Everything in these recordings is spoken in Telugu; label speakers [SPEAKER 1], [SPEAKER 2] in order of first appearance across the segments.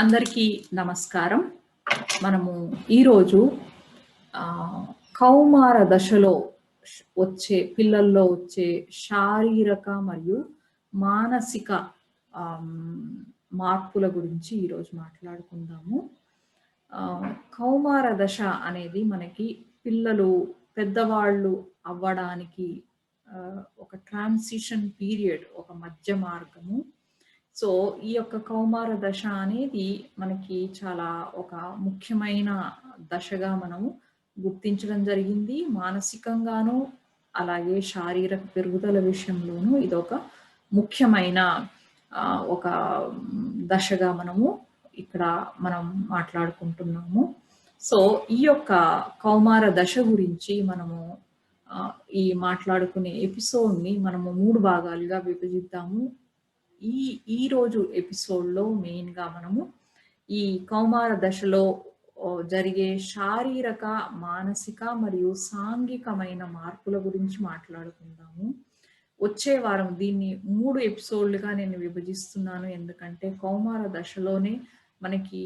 [SPEAKER 1] అందరికీ నమస్కారం. మనము ఈరోజు కౌమార దశలో పిల్లల్లో వచ్చే శారీరక మరియు మానసిక ఆహ్, మార్పుల గురించి ఈరోజు మాట్లాడుకుందాము. కౌమార దశ అనేది మనకి పిల్లలు పెద్దవాళ్ళు అవ్వడానికి ఒక ట్రాన్సిషన్ పీరియడ్, ఒక మధ్య మార్గము. సో, ఈ యొక్క కౌమార దశ అనేది మనకి చాలా ఒక ముఖ్యమైన దశగా మనము గుర్తించడం జరిగింది. మానసికంగాను, అలాగే శారీరక పెరుగుదల విషయంలోనూ ఇదొక ముఖ్యమైన ఒక దశగా ఇక్కడ మనం మాట్లాడుకుంటున్నాము. సో, ఈ యొక్క కౌమార దశ గురించి మనము ఈ మాట్లాడుకునే ఎపిసోడ్‌ని మనము 3 భాగాలుగా విభజిద్దాము. ఈరోజు ఎపిసోడ్‌లో మెయిన్‌గా మనము ఈ కౌమార దశలో జరిగే శారీరక, మానసిక మరియు సాంఘికమైన మార్పుల గురించి మాట్లాడుకుందాము. వచ్చే వారం దీన్ని 3 ఎపిసోడ్‌లుగా నేను విభజిస్తున్నాను. ఎందుకంటే కౌమార దశలోనే మనకి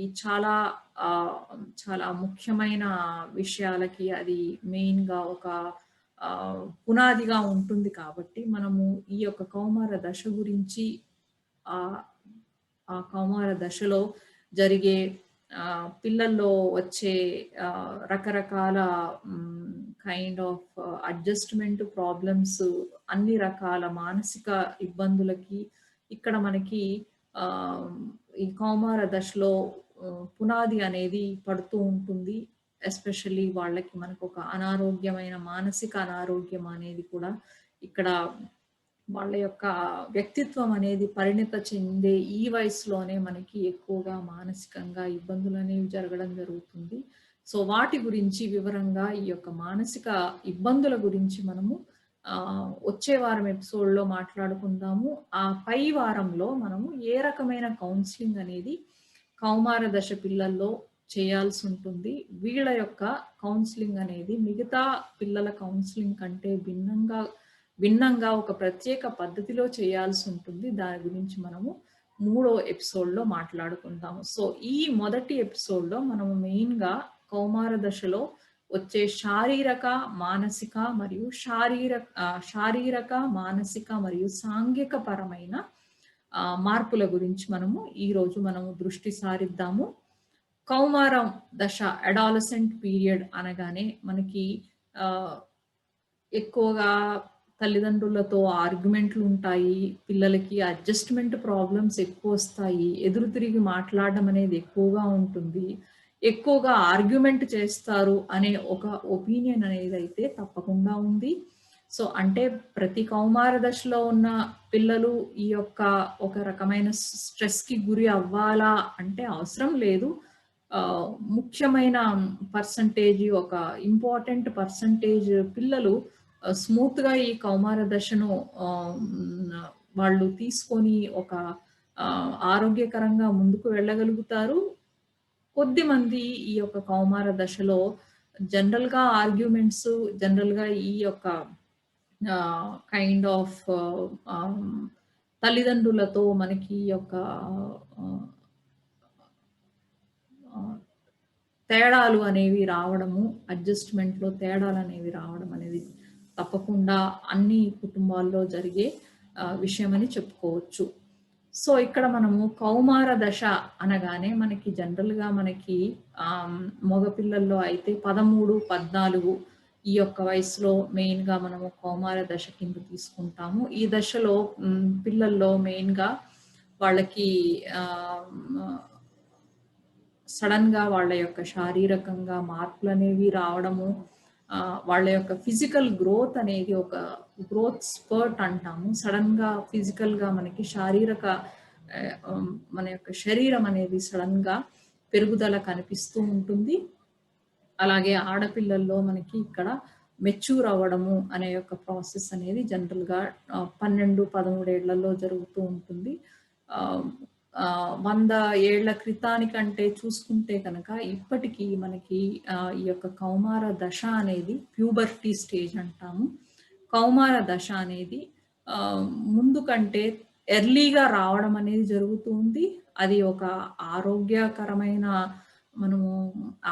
[SPEAKER 1] చాలా ముఖ్యమైన విషయాలకి అది మెయిన్‌గా ఒక పునాదిగా ఉంటుంది కాబట్టి మనము ఈ యొక్క కౌమార దశ గురించి ఆ కౌమార దశలో జరిగే పిల్లల్లో వచ్చే రకరకాల కైండ్ ఆఫ్ అడ్జస్ట్‌మెంట్ ప్రాబ్లమ్స్, అన్ని రకాల మానసిక ఇబ్బందులకి ఇక్కడ మనకి ఈ కౌమార దశలో పునాది అనేది పడుతూ ఉంటుంది. ఎస్పెషల్లీ వాళ్ళకి మనకొక అనారోగ్యమైన మానసిక అనారోగ్యం అనేది కూడా ఇక్కడ వాళ్ళ యొక్క వ్యక్తిత్వం అనేది పరిణిత చెందే ఈ వయసులోనే మనకి ఎక్కువగా మానసికంగా ఇబ్బందులనేవి జరగడం జరుగుతుంది. సో, వాటి గురించి వివరంగా ఈ యొక్క మానసిక ఇబ్బందుల గురించి మనము వచ్చే వారం ఎపిసోడ్‌లో మాట్లాడుకుందాము. ఆ పై వారంలో మనము ఏ రకమైన కౌన్సిలింగ్ అనేది కౌమార దశ పిల్లల్లో చేయాల్సి ఉంటుంది. వీళ్ళ యొక్క కౌన్సిలింగ్ అనేది మిగతా పిల్లల కౌన్సిలింగ్ కంటే భిన్నంగా ఒక ప్రత్యేక పద్ధతిలో చేయాల్సి ఉంటుంది. దాని గురించి మనము 3వ ఎపిసోడ్‌లో మాట్లాడుకుందాము. సో, ఈ మొదటి ఎపిసోడ్‌లో మనము మెయిన్‌గా కౌమార దశలో వచ్చే శారీరక, మానసిక మరియు సాంఘిక పరమైన మార్పుల గురించి ఈరోజు మనము దృష్టి సారిద్దాము. కౌమారం దశ, అడాలసెంట్ పీరియడ్ అనగానే మనకి ఎక్కువగా తల్లిదండ్రులతో ఆర్గ్యుమెంట్లు ఉంటాయి. పిల్లలకి అడ్జస్ట్‌మెంట్ ప్రాబ్లమ్స్ ఎక్కువొస్తాయి. ఎదురు తిరిగి మాట్లాడడం అనేది ఎక్కువగా ఉంటుంది. ఎక్కువగా ఆర్గ్యుమెంట్ చేస్తారు అనే ఒక ఒపీనియన్ అనేదైతే తప్పకుండా ఉంది. సో, అంటే ప్రతి కౌమార దశలో ఉన్న పిల్లలు ఈ యొక్క ఒక రకమైన స్ట్రెస్‌కి గురి అవ్వాలా అంటే అవసరం లేదు. ముఖ్యమైన పర్సంటేజ్, ఒక ఇంపార్టెంట్ పర్సంటేజ్ పిల్లలు స్మూత్‌గా ఈ కౌమార దశను వాళ్ళు తీసుకొని ఒక ఆరోగ్యకరంగా ముందుకు వెళ్ళగలుగుతారు. కొద్దిమంది ఈ యొక్క కౌమార దశలో జనరల్‌గా ఆర్గ్యుమెంట్స్, జనరల్‌గా ఈ యొక్క కైండ్ ఆఫ్ తల్లిదండ్రులతో మనకి ఈ యొక్క తేడాలు అనేవి రావడము, అడ్జస్ట్‌మెంట్‌లో తేడాలనేవి రావడం అనేది తప్పకుండా అన్ని కుటుంబాల్లో జరిగే విషయమని చెప్పుకోవచ్చు. సో, ఇక్కడ మనము కౌమార దశ అనగానే మనకి జనరల్‌గా మగపిల్లల్లో అయితే 13, 14 ఈ యొక్క వయసులో మెయిన్‌గా మనము కౌమార దశ కింద తీసుకుంటాము. ఈ దశలో పిల్లల్లో మెయిన్‌గా వాళ్ళకి సడన్‌గా వాళ్ళ యొక్క శారీరకంగా మార్పులనేవి రావడము, వాళ్ళ యొక్క ఫిజికల్ గ్రోత్ అనేది ఒక గ్రోత్ స్పర్ట్ అంటాము. సడన్‌గా ఫిజికల్‌గా మనకి మన యొక్క శరీరం అనేది సడన్‌గా పెరుగుదల కనిపిస్తూ ఉంటుంది. అలాగే ఆడపిల్లల్లో మనకి ఇక్కడ మెచ్యూర్ అవ్వడము అనే యొక్క ప్రాసెస్ అనేది జనరల్‌గా 12, 13 ఏళ్లలో జరుగుతూ ఉంటుంది. 100 ఏళ్ల క్రితానికంటే చూసుకుంటే కనుక ఇప్పటికీ మనకి ఈ యొక్క కౌమార దశ అనేది ప్యూబర్టీ స్టేజ్ అంటాము. కౌమార దశ అనేది ముందు కంటే ఎర్లీగా రావడం అనేది జరుగుతుంది. అది ఒక ఆరోగ్యకరమైన మనము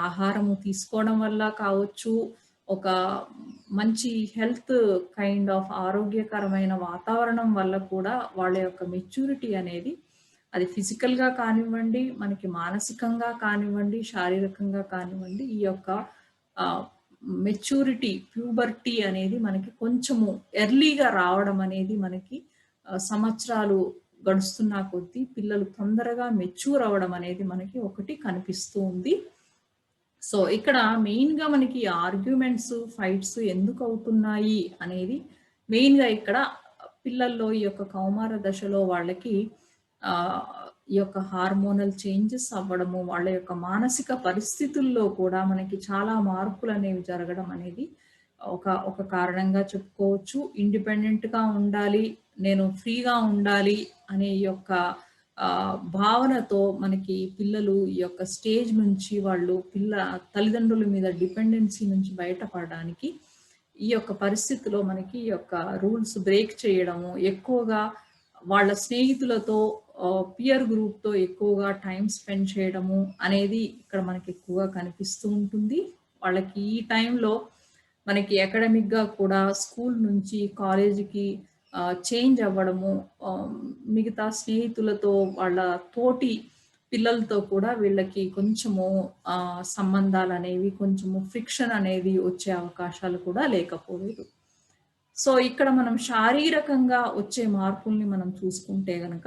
[SPEAKER 1] ఆహారము తీసుకోవడం వల్ల కావచ్చు, ఒక మంచి హెల్త్ కైండ్ ఆఫ్ ఆరోగ్యకరమైన వాతావరణం వల్ల కూడా వాళ్ళ యొక్క మెచ్యూరిటీ అనేది అది ఫిజికల్‌గా కానివ్వండి, మనకి మానసికంగా కానివ్వండి, శారీరకంగా కానివ్వండి, ఈ యొక్క ఆహ్, మెచ్యూరిటీ, ప్యూబర్టీ అనేది మనకి కొంచెము ఎర్లీగా రావడం అనేది మనకి సంవత్సరాలు గడుస్తున్న కొద్దీ పిల్లలు తొందరగా మెచ్యూర్ అవ్వడం అనేది మనకి ఒకటి కనిపిస్తూ ఉంది. సో, ఇక్కడ మెయిన్‌గా మనకి ఆర్గ్యుమెంట్స్, ఫైట్స్ ఎందుకవుతున్నాయి అనేది మెయిన్‌గా ఇక్కడ పిల్లల్లో ఈ యొక్క కౌమార దశలో వాళ్ళకి ఆహ్, ఈ యొక్క హార్మోనల్ చేంజెస్ అవ్వడము, వాళ్ళ యొక్క మానసిక పరిస్థితుల్లో కూడా మనకి చాలా మార్పులనేవి జరగడం అనేది ఒక కారణంగా చెప్పుకోవచ్చు. ఇండిపెండెంట్‌గా ఉండాలి, నేను ఫ్రీగా ఉండాలి అనే ఈ యొక్క భావనతో మనకి పిల్లలు ఈ యొక్క స్టేజ్ నుంచి వాళ్ళు తల్లిదండ్రుల మీద డిపెండెన్సీ నుంచి బయటపడడానికి ఈ యొక్క పరిస్థితిలో మనకి ఈ యొక్క రూల్స్ బ్రేక్ చేయడము, ఎక్కువగా వాళ్ళ స్నేహితులతో పియర్ గ్రూప్‌తో ఎక్కువగా టైమ్ స్పెండ్ చేయడము అనేది ఇక్కడ మనకి ఎక్కువగా కనిపిస్తూ ఉంటుంది. వాళ్ళకి ఈ టైంలో మనకి అకాడమిక్‌గా కూడా స్కూల్ నుంచి కాలేజీకి చేంజ్ అవ్వడము, మిగతా స్నేహితులతో వాళ్ళ తోటి పిల్లలతో కూడా వీళ్ళకి కొంచెము సంబంధాలనేవి కొంచెము ఫ్రిక్షన్ అనేది వచ్చే అవకాశాలు కూడా లేకపోలేదు. సో, ఇక్కడ మనం శారీరకంగా వచ్చే మార్పుల్ని మనం చూసుకుంటే గనక,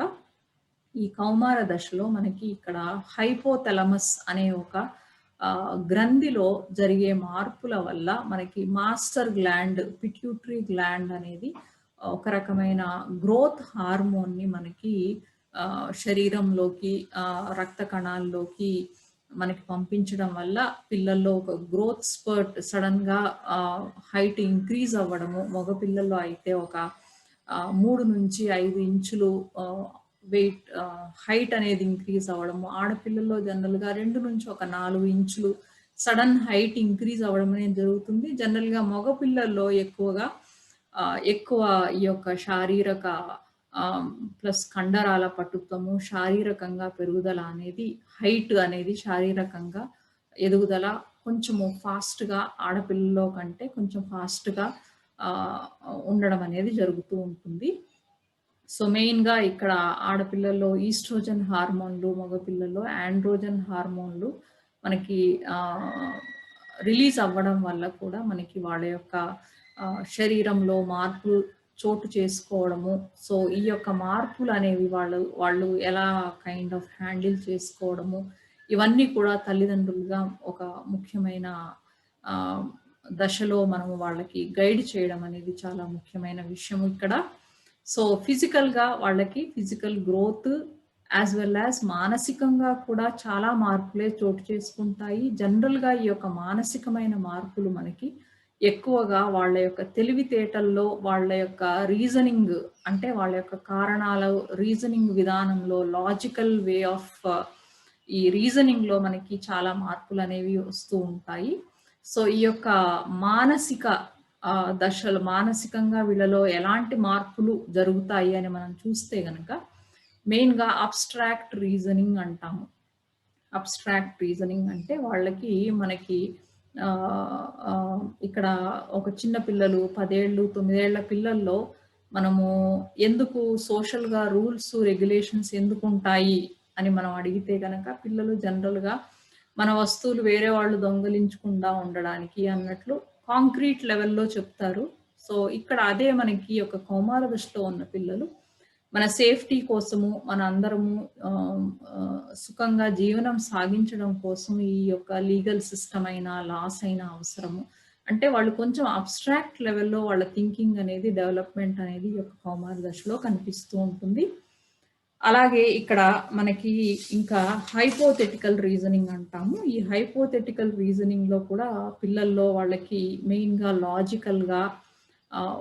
[SPEAKER 1] ఈ కౌమార దశలో మనకి ఇక్కడ హైపోథాలమస్ అనే ఒక గ్రంథిలో జరిగే మార్పుల వల్ల మనకి మాస్టర్ గ్లాండ్, పిట్యూటరీ గ్లాండ్ అనేది ఒక రకమైన గ్రోత్ హార్మోన్‌ని మనకి శరీరంలోకి, రక్త కణాల్లోకి మనకి పంపించడం వల్ల పిల్లల్లో ఒక గ్రోత్ స్పర్ట్ సడెన్‌గా హైట్ ఇంక్రీజ్ అవ్వడము. మగ పిల్లల్లో అయితే ఒక 3-5 ఇంచులు హైట్ అనేది ఇంక్రీజ్ అవ్వడము. ఆడపిల్లల్లో జనరల్‌గా 2-4 ఇంచులు సడెన్ హైట్ ఇంక్రీజ్ అవ్వడం అనేది జరుగుతుంది. జనరల్‌గా మగ పిల్లల్లో ఎక్కువ ఈ యొక్క శారీరక ప్లస్ కండరాల పటుత్వము, శారీరకంగా పెరుగుదల అనేది, హైట్ అనేది శారీరకంగా ఎదుగుదల కొంచెము ఫాస్ట్‌గా ఆడపిల్లల్లో కంటే కొంచెం ఫాస్ట్‌గా ఉండడం అనేది జరుగుతూ ఉంటుంది. సో, మెయిన్‌గా ఇక్కడ ఆడపిల్లల్లో ఈస్ట్రోజన్ హార్మోన్‌లు, మగపిల్లల్లో ఆండ్రోజన్ హార్మోన్‌లు మనకి రిలీజ్ అవ్వడం వల్ల కూడా మనకి వాళ్ళ యొక్క శరీరంలో మార్పులు చోటు చేసుకోవడము. సో, ఈ యొక్క మార్పులనేవి వాళ్ళు ఎలా కైండ్ ఆఫ్ హ్యాండిల్ చేసుకోవడము, ఇవన్నీ కూడా తల్లిదండ్రులుగా ఒక ముఖ్యమైన ఆహ్, దశలో మనము వాళ్ళకి గైడ్ చేయడం అనేది చాలా ముఖ్యమైన విషయం ఇక్కడ. సో, ఫిజికల్‌గా వాళ్ళకి physical growth as well as మానసికంగా కూడా చాలా మార్పులే చోటు చేసుకుంటాయి. జనరల్‌గా ఈ యొక్క మానసికమైన మార్పులు మనకి ఎక్కువగా వాళ్ళ యొక్క తెలివితేటల్లో, వాళ్ళ యొక్క రీజనింగ్ అంటే వాళ్ళ యొక్క కారణాలు రీజనింగ్ విధానంలో లాజికల్ వే ఆఫ్ ఈ రీజనింగ్‌లో మనకి చాలా మార్పులనేవి వస్తూ ఉంటాయి. సో, ఈ యొక్క మానసిక దశలు మానసికంగా వీళ్ళలో ఎలాంటి మార్పులు జరుగుతాయి అని మనం చూస్తే గనక మెయిన్‌గా అబ్‌స్ట్రాక్ట్ రీజనింగ్ అంటాము. అబ్‌స్ట్రాక్ట్ రీజనింగ్ అంటే వాళ్ళకి మనకి ఇక్కడ ఒక చిన్న పిల్లలు 10 ఏళ్ళు, 9 ఏళ్ల పిల్లల్లో మనము ఎందుకు సోషల్‌గా రూల్స్, రెగ్యులేషన్స్ ఎందుకుంటాయి అని మనం అడిగితే గనక పిల్లలు జనరల్‌గా మన వస్తువులు వేరే వాళ్ళు దొంగిలించకుండా ఉండడానికి అన్నట్లు కాంక్రీట్ లెవెల్‌లో చెప్తారు. సో, ఇక్కడ అదే మనకి ఒక కౌమార దశలో ఉన్న పిల్లలు మన సేఫ్టీ కోసము, మన అందరము సుఖంగా జీవనం సాగించడం కోసం ఈ యొక్క లీగల్ సిస్టమ్ అయినా, లాస్ అయినా అవసరము. అంటే వాళ్ళు కొంచెం అబ్‌స్ట్రాక్ట్ లెవెల్‌లో వాళ్ళ థింకింగ్ అనేది, డెవలప్‌మెంట్ అనేది ఈ యొక్క కౌమార దశలో కనిపిస్తూ ఉంటుంది. అలాగే ఇక్కడ మనకి ఇంకా హైపోథెటికల్ రీజనింగ్ అంటాము. ఈ హైపోథెటికల్ రీజనింగ్‌లో కూడా పిల్లల్లో వాళ్ళకి మెయిన్‌గా లాజికల్‌గా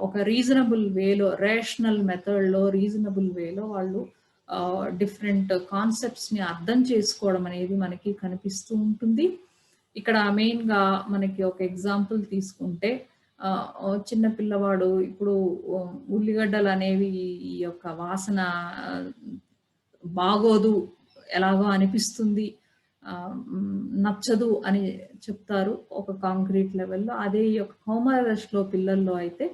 [SPEAKER 1] ఒక రీజనబుల్ వేలో, రేషనల్ మెథడ్‌లో, రీజనబుల్ వేలో వాళ్ళు డిఫరెంట్ కాన్సెప్ట్స్‌ని అర్థం చేసుకోవడం అనేది మనకి కనిపిస్తూ ఉంటుంది. ఇక్కడ మెయిన్‌గా మనకి ఒక ఎగ్జాంపుల్ తీసుకుంటే చిన్న పిల్లవాడు ఇప్పుడు ఉల్లిగడ్డలనేవి ఈ యొక్క వాసన బాగోదు. ఎలాగో అనిపిస్తుంది. నచ్చదు అని చెప్తారు ఒక కాంక్రీట్ లెవెల్‌లో. అదే ఈ యొక్క కౌమార దశలో పిల్లల్లో అయితే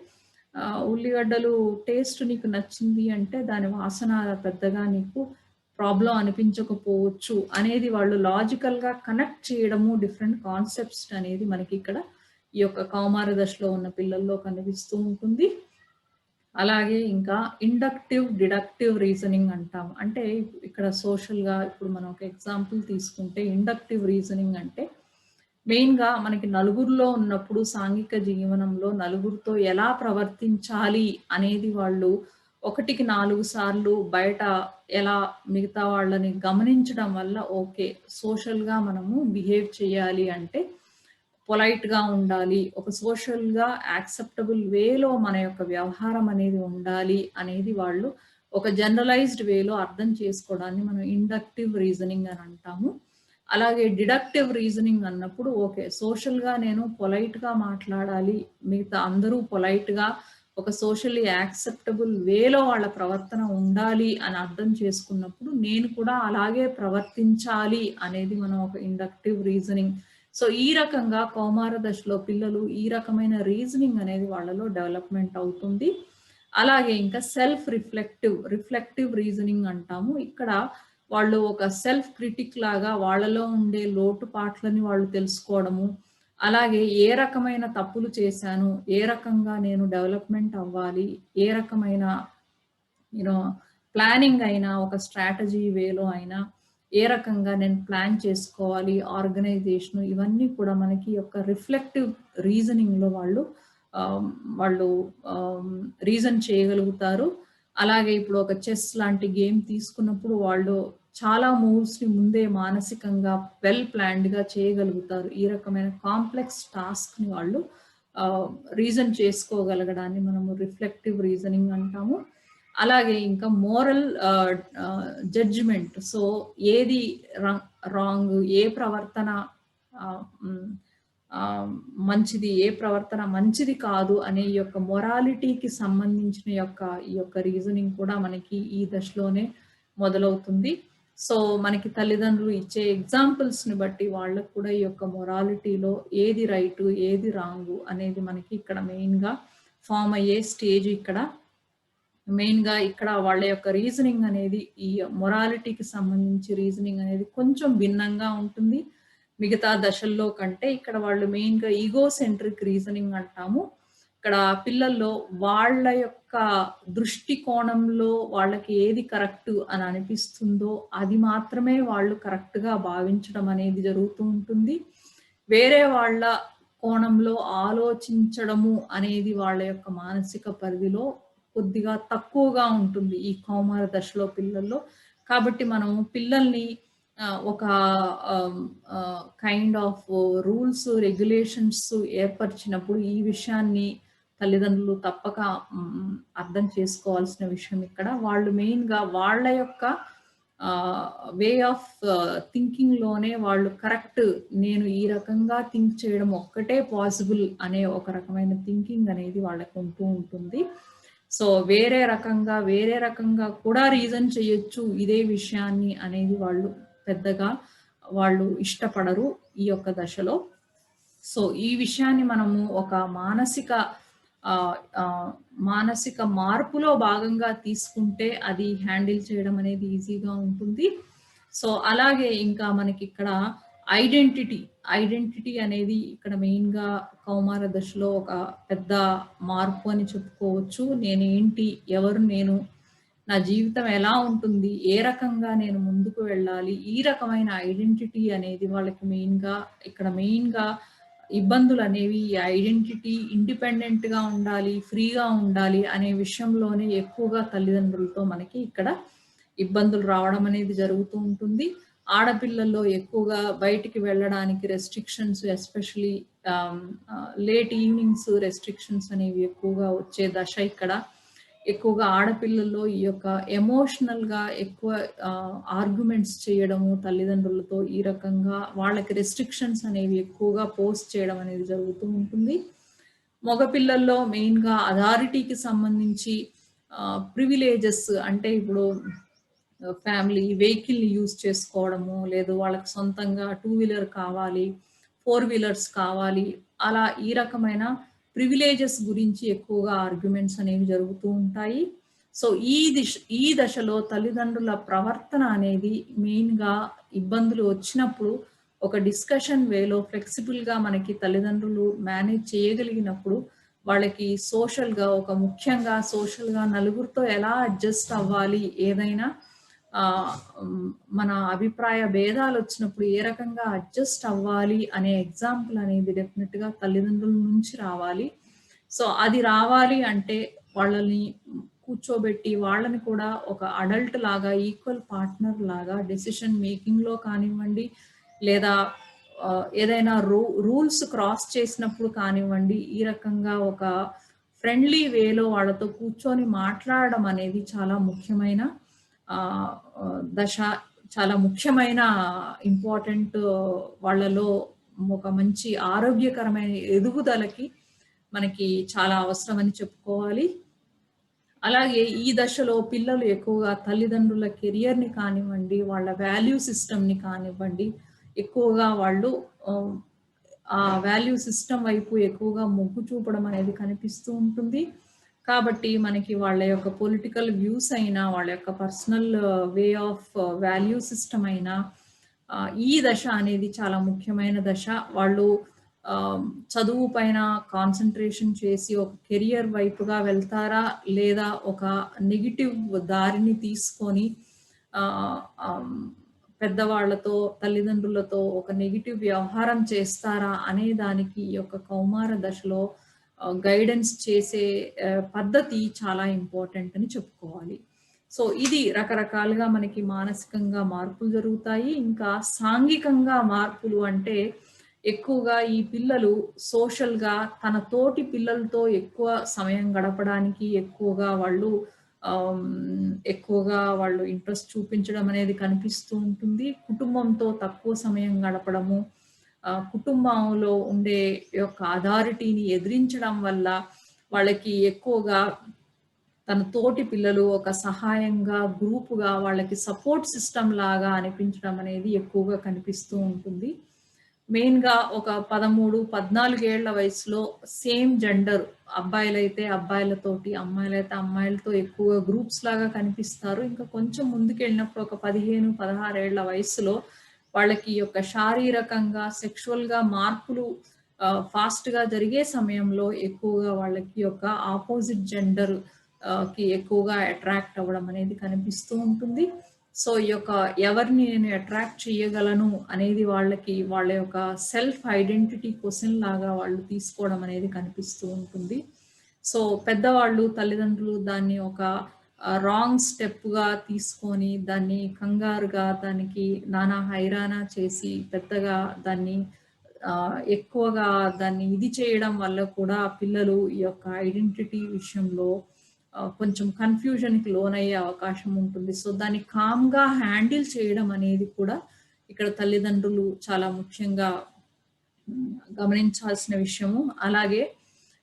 [SPEAKER 1] ఉల్లిగడ్డలు టేస్ట్ నీకు నచ్చింది అంటే దాని వాసన పెద్దగా నీకు ప్రాబ్లమ్ అనిపించకపోవచ్చు అనేది వాళ్ళు లాజికల్‌గా కనెక్ట్ చేయడము, డిఫరెంట్ కాన్సెప్ట్స్ అనేది మనకిక్కడ ఈ యొక్క కౌమార దశలో ఉన్న పిల్లల్లో కనిపిస్తూ ఉంటుంది. అలాగే ఇంకా ఇండక్టివ్, డిడక్టివ్ రీజనింగ్ అంటాం. అంటే ఇక్కడ సోషల్‌గా ఇప్పుడు మనం ఒక ఎగ్జాంపుల్ తీసుకుంటే ఇండక్టివ్ రీజనింగ్ అంటే మెయిన్‌గా మనకి నలుగురిలో ఉన్నప్పుడు సాంఘిక జీవనంలో నలుగురితో ఎలా ప్రవర్తించాలి అనేది వాళ్ళు ఒకటికి 4 సార్లు బయట ఎలా మిగతా వాళ్ళని గమనించడం వల్ల ఓకే. సోషల్‌గా మనము బిహేవ్ చేయాలి అంటే పొలైట్‌గా ఉండాలి. ఒక సోషల్‌గా యాక్సెప్టబుల్ వేలో మన యొక్క వ్యవహారం అనేది ఉండాలి అనేది వాళ్ళు ఒక జనరలైజ్డ్ వేలో అర్థం చేసుకోవడాన్ని మనం ఇండక్టివ్ రీజనింగ్ అని అంటాము. అలాగే డిడక్టివ్ రీజనింగ్ అన్నప్పుడు ఓకే. సోషల్‌గా నేను పొలైట్‌గా మాట్లాడాలి. మిగతా అందరూ పొలైట్‌గా ఒక సోషల్లీ యాక్సెప్టబుల్ వేలో వాళ్ళ ప్రవర్తన ఉండాలి అని అర్థం చేసుకున్నప్పుడు నేను కూడా అలాగే ప్రవర్తించాలి అనేది మనం ఒక ఇండక్టివ్ రీజనింగ్. సో, ఈ రకంగా కౌమార దశలో పిల్లలు ఈ రకమైన రీజనింగ్ అనేది వాళ్ళలో డెవలప్‌మెంట్ అవుతుంది. అలాగే ఇంకా రిఫ్లెక్టివ్ రీజనింగ్ అంటాము. ఇక్కడ వాళ్ళు ఒక సెల్ఫ్ క్రిటిక్ లాగా వాళ్ళలో ఉండే లోటుపాట్లని వాళ్ళు తెలుసుకోవడము. అలాగే ఏ రకమైన తప్పులు చేశాను? ఏ రకంగా నేను డెవలప్‌మెంట్ అవ్వాలి? ఏ రకమైన యూ నో ప్లానింగ్ అయినా, ఒక స్ట్రాటజీ వేలో అయినా ఏ రకంగా నేను ప్లాన్ చేసుకోవాలి, ఆర్గనైజేషను ఇవన్నీ కూడా మనకి యొక్క రిఫ్లెక్టివ్ రీజనింగ్‌లో వాళ్ళు ఆహ్, వాళ్ళు ఆహ్, రీజన్ చేయగలుగుతారు. అలాగే ఇప్పుడు ఒక చెస్ లాంటి గేమ్ తీసుకున్నప్పుడు వాళ్ళు చాలా మూవ్స్‌ని ముందే మానసికంగా వెల్ ప్లాన్డ్‌గా చేయగలుగుతారు. ఈ రకమైన కాంప్లెక్స్ టాస్క్‌ని వాళ్ళు ఆహ్, రీజన్ చేసుకోగలగడాన్ని మనము రిఫ్లెక్టివ్ రీజనింగ్ అంటాము. అలాగే ఇంకా మోరల్ జడ్జ్‌మెంట్. సో, ఏది ర రాంగ్, ఏ ప్రవర్తన ఆహ్, హ్మ్, ఆహ్, మంచిది, ఏ ప్రవర్తన మంచిది కాదు అనే ఈ యొక్క మొరాలిటీకి సంబంధించిన ఈ యొక్క రీజనింగ్ కూడా మనకి ఈ దశలోనే మొదలవుతుంది. సో, మనకి తల్లిదండ్రులు ఇచ్చే ఎగ్జాంపుల్స్‌ని బట్టి వాళ్ళకి కూడా ఈ యొక్క మొరాలిటీలో ఏది రైటు, ఏది రాంగు అనేది మనకి ఇక్కడ మెయిన్‌గా ఫార్మ్ అయ్యే స్టేజ్ ఇక్కడ. మెయిన్‌గా ఇక్కడ వాళ్ళ యొక్క రీజనింగ్ అనేది ఈ మొరాలిటీకి సంబంధించి రీజనింగ్ అనేది కొంచెం భిన్నంగా ఉంటుంది. మిగతా దశల్లో కంటే ఇక్కడ వాళ్ళు మెయిన్‌గా ఈగో సెంట్రిక్ రీజనింగ్ అంటాము. ఇక్కడ పిల్లల్లో వాళ్ళ యొక్క దృష్టికోణంలో వాళ్ళకి ఏది కరెక్టు అని అనిపిస్తుందో అది మాత్రమే వాళ్ళు కరెక్ట్‌గా భావించడం అనేది జరుగుతూ ఉంటుంది. వేరే వాళ్ళ కోణంలో ఆలోచించడము అనేది వాళ్ళ యొక్క మానసిక పరిధిలో కొద్దిగా తక్కువగా ఉంటుంది ఈ కౌమార దశలో పిల్లల్లో. కాబట్టి మనం పిల్లల్ని ఒక కైండ్ ఆఫ్ రూల్స్, రెగ్యులేషన్స్ ఏర్పరిచినప్పుడు ఈ విషయాన్ని తల్లిదండ్రులు తప్పక అర్థం చేసుకోవాల్సిన విషయం ఇక్కడ. వాళ్ళు మెయిన్‌గా వాళ్ళ యొక్క ఆహ్, వే ఆఫ్ థింకింగ్‌లోనే వాళ్ళు కరెక్ట్ నేను ఈ రకంగా థింక్ చేయడం ఒక్కటే పాసిబుల్ అనే ఒక రకమైన థింకింగ్ అనేది వాళ్ళకి ఉంటూ ఉంటుంది. సో, వేరే రకంగా కూడా రీజన్ చేయొచ్చు ఇదే విషయాన్ని అనేది వాళ్ళు పెద్దగా వాళ్ళు ఇష్టపడరు ఈ యొక్క దశలో. సో, ఈ విషయాన్ని మనము ఒక ఆహ్, ఆహ్, మానసిక మార్పులో భాగంగా తీసుకుంటే అది హ్యాండిల్ చేయడం అనేది ఈజీగా ఉంటుంది. సో, అలాగే ఇంకా మనకిక్కడ ఐడెంటిటీ, ఐడెంటిటీ అనేది ఇక్కడ మెయిన్‌గా కౌమార దశలో ఒక పెద్ద మార్పు అని చెప్పుకోవచ్చు. నేనేంటి? ఎవరు నేను? నా జీవితం ఎలా ఉంటుంది? ఏ రకంగా నేను ముందుకు వెళ్ళాలి? ఈ రకమైన ఐడెంటిటీ అనేది వాళ్ళకి మెయిన్‌గా ఇబ్బందులనేవి ఈ ఐడెంటిటీ ఇండిపెండెంట్‌గా ఉండాలి, ఫ్రీగా ఉండాలి అనే విషయంలోనే ఎక్కువగా తల్లిదండ్రులతో మనకి ఇక్కడ ఇబ్బందులు రావడం అనేది జరుగుతూ ఉంటుంది. ఆడపిల్లల్లో ఎక్కువగా బయటికి వెళ్ళడానికి restrictions especially late evenings restrictions అనేవి ఎక్కువగా వచ్చే దశ ఇక్కడ. ఎక్కువగా ఆడపిల్లల్లో ఈ యొక్క ఎమోషనల్‌గా ఎక్కువ ఆర్గ్యుమెంట్స్ చేయడము తల్లిదండ్రులతో ఈ రకంగా వాళ్ళకి రెస్ట్రిక్షన్స్ అనేవి ఎక్కువగా పోస్ట్ చేయడం అనేది జరుగుతూ ఉంటుంది. మగపిల్లల్లో మెయిన్‌గా అథారిటీకి సంబంధించి ప్రివిలేజెస్ అంటే ఇప్పుడు ఫ్యామిలీ వెహికల్‌ని యూజ్ చేసుకోవడము, లేదు వాళ్ళకి సొంతంగా టూ వీలర్ కావాలి, ఫోర్ వీలర్స్ కావాలి. అలా ఈ రకమైన ప్రివిలేజెస్ గురించి ఎక్కువగా ఆర్గ్యుమెంట్స్ అనేవి జరుగుతూ ఉంటాయి. సో, ఈ దశలో తల్లిదండ్రుల ప్రవర్తన అనేది మెయిన్‌గా ఇబ్బందులు వచ్చినప్పుడు ఒక డిస్కషన్ వేలో ఫ్లెక్సిబుల్‌గా మనకి తల్లిదండ్రులు మేనేజ్ చేయగలిగినప్పుడు వాళ్ళకి సోషల్‌గా నలుగురితో ఎలా అడ్జస్ట్ అవ్వాలి ఏదైనా ఆహ్, మన అభిప్రాయ భేదాలొచ్చినప్పుడు ఏ రకంగా అడ్జస్ట్ అవ్వాలి అనే ఎగ్జాంపుల్ అనేది డెఫినిట్‌గా తల్లిదండ్రుల నుంచి రావాలి. సో, అది రావాలి అంటే వాళ్ళని కూర్చోబెట్టి వాళ్ళని కూడా ఒక అడల్ట్ లాగా, ఈక్వల్ పార్ట్నర్ లాగా డెసిషన్ మేకింగ్‌లో కానివ్వండి, లేదా ఏదైనా రూల్స్ క్రాస్ చేసినప్పుడు కానివ్వండి, ఈ రకంగా ఒక ఫ్రెండ్లీ వేలో వాళ్ళతో కూర్చొని మాట్లాడడం అనేది చాలా ముఖ్యమైన ఆహ్, ఆహ్, దశ. చాలా ముఖ్యమైన ఇంపార్టెంట్ వాళ్ళలో ఒక మంచి ఆరోగ్యకరమైన ఎదుగుదలకి మనకి చాలా అవసరమని చెప్పుకోవాలి. అలాగే ఈ దశలో పిల్లలు ఎక్కువగా తల్లిదండ్రుల కెరియర్‌ని కానివ్వండి, వాళ్ళ వాల్యూ సిస్టమ్‌ని కానివ్వండి, ఎక్కువగా వాళ్ళు ఆహ్, ఆ వాల్యూ సిస్టమ్ వైపు ఎక్కువగా మొగ్గు చూపడం అనేది కనిపిస్తూ ఉంటుంది. కాబట్టి మనకి వాళ్ళ యొక్క పొలిటికల్ వ్యూస్ అయినా, వాళ్ళ యొక్క personal way of value system అయినా ఈ దశ అనేది చాలా ముఖ్యమైన దశ. వాళ్ళు ఆహ్, చదువు పైన కాన్సంట్రేషన్ చేసి ఒక కెరియర్ వైపుగా వెళ్తారా? లేదా ఒక నెగెటివ్ దారిని తీసుకొని ఆహ్, ఆహ్, పెద్దవాళ్ళతో, తల్లిదండ్రులతో ఒక నెగెటివ్ వ్యవహారం చేస్తారా? అనే దానికి ఈ యొక్క కౌమార దశలో గైడెన్స్ చేసే పద్ధతి చాలా ఇంపార్టెంట్ అని చెప్పుకోవాలి. సో, ఇది రకరకాలుగా మనకి మానసికంగా మార్పులు జరుగుతాయి. ఇంకా సాంఘికంగా మార్పులు అంటే ఎక్కువగా ఈ పిల్లలు సోషల్‌గా తన తోటి పిల్లలతో ఎక్కువ సమయం గడపడానికి ఎక్కువగా వాళ్ళు ఇంట్రెస్ట్ చూపించడం అనేది కనిపిస్తూ ఉంటుంది. కుటుంబంతో తక్కువ సమయం గడపడము, కుటుంబంలో ఉండే యొక్క అథారిటీని ఎదిరించడం వల్ల వాళ్ళకి ఎక్కువగా తన తోటి పిల్లలు ఒక సహాయంగా, గ్రూప్‌గా వాళ్ళకి సపోర్ట్ సిస్టమ్ లాగా అనిపించడం అనేది ఎక్కువగా కనిపిస్తూ ఉంటుంది. మెయిన్‌గా ఒక 13, 14 ఏళ్ల వయసులో సేమ్ జెండర్ అబ్బాయిలైతే అబ్బాయిలతోటి, అమ్మాయిలైతే అమ్మాయిలతో ఎక్కువగా గ్రూప్స్ లాగా కనిపిస్తారు. ఇంకా కొంచెం ముందుకెళ్ళినప్పుడు ఒక 15, 16 ఏళ్ల వయస్సులో వాళ్ళకి ఈ యొక్క శారీరకంగా, సెక్షువల్‌గా మార్పులు ఫాస్ట్‌గా జరిగే సమయంలో ఎక్కువగా వాళ్ళకి యొక్క ఆపోజిట్ జెండర్ కి ఎక్కువగా అట్రాక్ట్ అవ్వడం అనేది కనిపిస్తూ ఉంటుంది. సో, ఈ యొక్క ఎవరిని నేను అట్రాక్ట్ చేయగలను అనేది వాళ్ళకి వాళ్ళ యొక్క సెల్ఫ్ ఐడెంటిటీ క్వెషన్ లాగా వాళ్ళు తీసుకోవడం అనేది కనిపిస్తూ ఉంటుంది. సో, పెద్దవాళ్ళు, తల్లిదండ్రులు దాన్ని ఒక రాంగ్ స్టెప్‌గా తీసుకొని, దాన్ని కంగారుగా దానికి నానా హైరానా చేసి, పెద్దగా దాన్ని ఎక్కువగా దాన్ని ఇది చేయడం వల్ల కూడా పిల్లలు ఈ యొక్క ఐడెంటిటీ విషయంలో కొంచెం కన్‌ఫ్యూజన్‌కి లోనయ్యే అవకాశం ఉంటుంది. సో, దాన్ని కామ్‌గా హ్యాండిల్ చేయడం అనేది కూడా ఇక్కడ తల్లిదండ్రులు చాలా ముఖ్యంగా హ్మ్. గమనించాల్సిన విషయము. అలాగే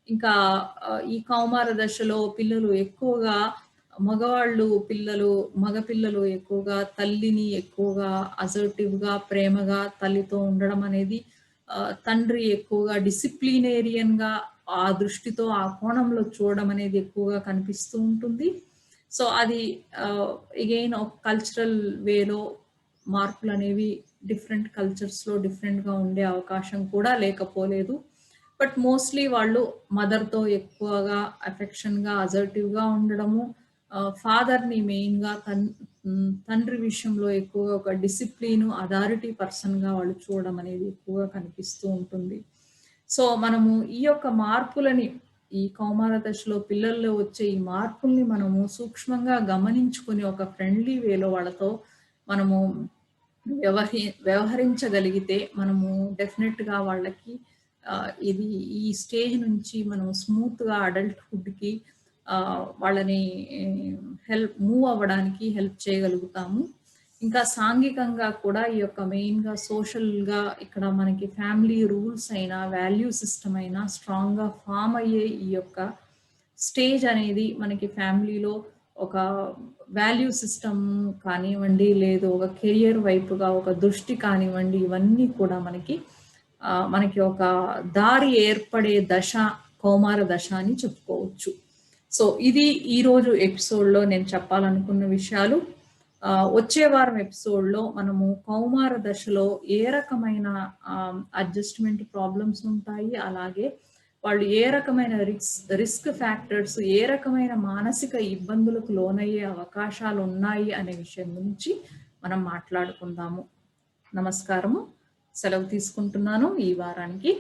[SPEAKER 1] ఇంకా ఈ కౌమార దశలో పిల్లలు ఎక్కువగా మగ పిల్లలు ఎక్కువగా తల్లిని ఎక్కువగా అసర్టివ్‌గా, ప్రేమగా తల్లితో ఉండడం అనేది తండ్రి ఎక్కువగా డిసిప్లినేరియన్‌గా ఆ దృష్టితో, ఆ కోణంలో చూడడం అనేది ఎక్కువగా కనిపిస్తూ ఉంటుంది. సో, అది ఆహ్, ఎగైన్ ఒక కల్చరల్ వేలో మార్పులనేవి డిఫరెంట్ కల్చర్స్‌లో డిఫరెంట్‌గా ఉండే అవకాశం కూడా లేకపోలేదు. బట్ మోస్ట్‌లీ వాళ్ళు మదర్‌తో ఎక్కువగా అఫెక్షన్‌గా, అసర్టివ్‌గా ఉండడము. ఫాదర్‌ని మెయిన్‌గా తండ్రి విషయంలో ఎక్కువగా ఒక డిసిప్లిన్, అథారిటీ పర్సన్‌గా వాళ్ళు చూడడం అనేది ఎక్కువగా కనిపిస్తూ ఉంటుంది. సో, మనము ఈ యొక్క మార్పులని ఈ కౌమార దశలో పిల్లల్లో వచ్చే ఈ మార్పుల్ని మనము సూక్ష్మంగా గమనించుకొని ఒక ఫ్రెండ్లీ వేలో వాళ్ళతో మనము వ్యవహరించగలిగితే మనము డెఫినెట్‌గా వాళ్ళకి ఇది ఈ స్టేజ్ నుంచి మనం స్మూత్‌గా అడల్ట్‌హుడ్‌కి వాళ్ళని మూవ్ అవ్వడానికి హెల్ప్ చేయగలుగుతాము. ఇంకా సాంఘికంగా కూడా ఈ యొక్క మెయిన్‌గా సోషల్‌గా ఇక్కడ మనకి ఫ్యామిలీ రూల్స్ అయినా, వాల్యూ సిస్టమ్ అయినా స్ట్రాంగ్‌గా ఫార్మ్ అయ్యే ఈ యొక్క స్టేజ్ అనేది మనకి ఫ్యామిలీలో ఒక వాల్యూ సిస్టమ్ కానివ్వండి, లేదు ఒక కెరియర్ వైపుగా ఒక దృష్టి కానివ్వండి, ఇవన్నీ కూడా మనకి ఒక దారి ఏర్పడే దశ కౌమార దశ అని చెప్పుకోవచ్చు. సో ఇది ఈరోజు ఎపిసోడ్లో నేను చెప్పాలనుకున్న విషయాలు. వచ్చే వారం ఎపిసోడ్లో మనము కౌమార దశలో ఏ రకమైన అడ్జస్ట్మెంట్ ప్రాబ్లమ్స్ ఉంటాయి, అలాగే వాళ్ళు ఏ రకమైన రిస్క్ ఫ్యాక్టర్స్, ఏ రకమైన మానసిక ఇబ్బందులకు లోనయ్యే అవకాశాలు ఉన్నాయి అనే విషయం గురించి మనం మాట్లాడుకుందాము. నమస్కారము, సెలవు తీసుకుంటున్నాను ఈ వారానికి.